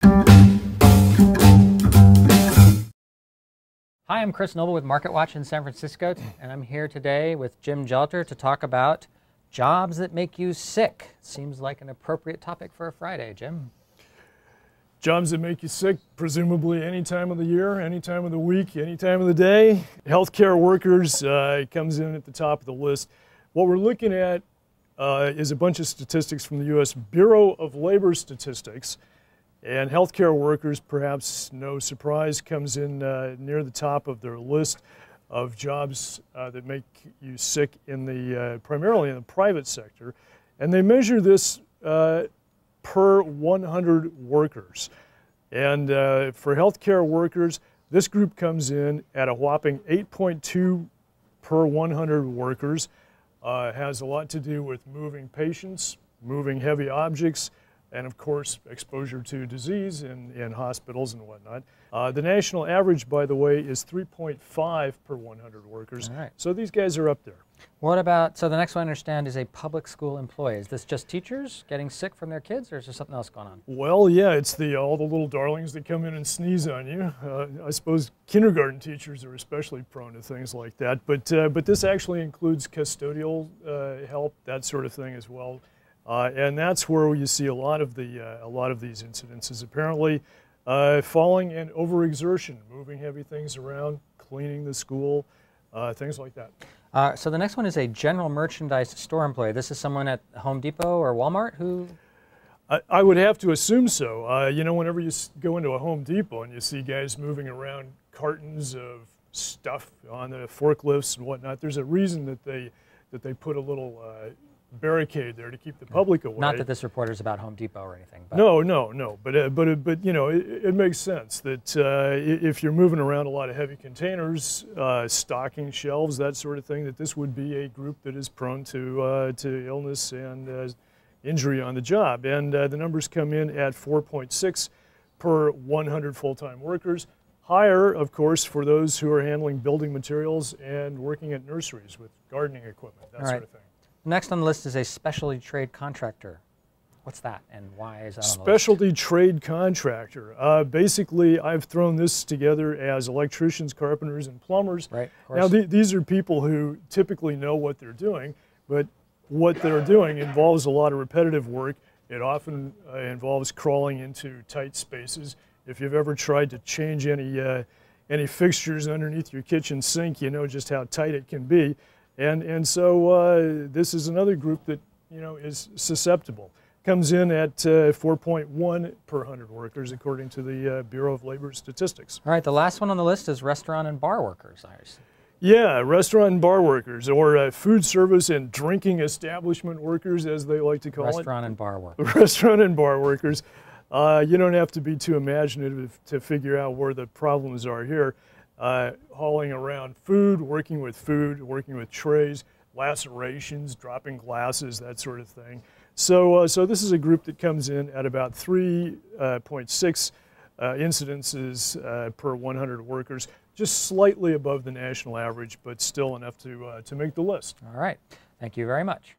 Hi, I'm Chris Noble with MarketWatch in San Francisco, and I'm here today with Jim Jelter to talk about jobs that make you sick. Seems like an appropriate topic for a Friday, Jim. Jobs that make you sick, presumably any time of the year, any time of the week, any time of the day. Healthcare workers comes in at the top of the list. What we're looking at is a bunch of statistics from the U.S. Bureau of Labor Statistics. And healthcare workers, perhaps no surprise, comes in near the top of their list of jobs that make you sick in the primarily in the private sector. And they measure this per 100 workers. And for healthcare workers, this group comes in at a whopping 8.2 per 100 workers. Has a lot to do with moving patients, moving heavy objects, and of course exposure to disease in hospitals and whatnot. The national average, by the way, is 3.5 per 100 workers. All right. So these guys are up there. What about, so the next one I understand is a public school employee. Is this just teachers getting sick from their kids, or is there something else going on? Well, yeah, it's all the little darlings that come in and sneeze on you. I suppose kindergarten teachers are especially prone to things like that, but this actually includes custodial help, that sort of thing as well. And that's where you see a lot of these incidences. Apparently, falling and overexertion, moving heavy things around, cleaning the school, things like that. So the next one is a general merchandise store employee. This is someone at Home Depot or Walmart who? I would have to assume so. You know, whenever you go into a Home Depot and you see guys moving around cartons of stuff on the forklifts and whatnot, there's a reason that they put a little barricade there to keep the public away. Not that this report is about Home Depot or anything. But. No. But you know, it makes sense that if you're moving around a lot of heavy containers, stocking shelves, that sort of thing, that this would be a group that is prone to illness and injury on the job. And the numbers come in at 4.6 per 100 full-time workers. Higher, of course, for those who are handling building materials and working at nurseries with gardening equipment, that sort of thing. Next on the list is a specialty trade contractor. What's that, and why is that on the list? Specialty trade contractor. Basically, I've thrown this together as electricians, carpenters, and plumbers. Right, of course. Now, these are people who typically know what they're doing, but what they're doing involves a lot of repetitive work. It often involves crawling into tight spaces. If you've ever tried to change any fixtures underneath your kitchen sink, you know just how tight it can be. And so this is another group that, you know, is susceptible. Comes in at 4.1 per 100 workers, according to the Bureau of Labor Statistics. All right, the last one on the list is restaurant and bar workers. Yeah, restaurant and bar workers, or food service and drinking establishment workers, as they like to call it. Restaurant and bar workers. Restaurant and bar workers. You don't have to be too imaginative to figure out where the problems are here. Hauling around food, working with trays, lacerations, dropping glasses, that sort of thing. So this is a group that comes in at about 3.6 incidences per 100 workers, just slightly above the national average, but still enough to make the list. All right. Thank you very much.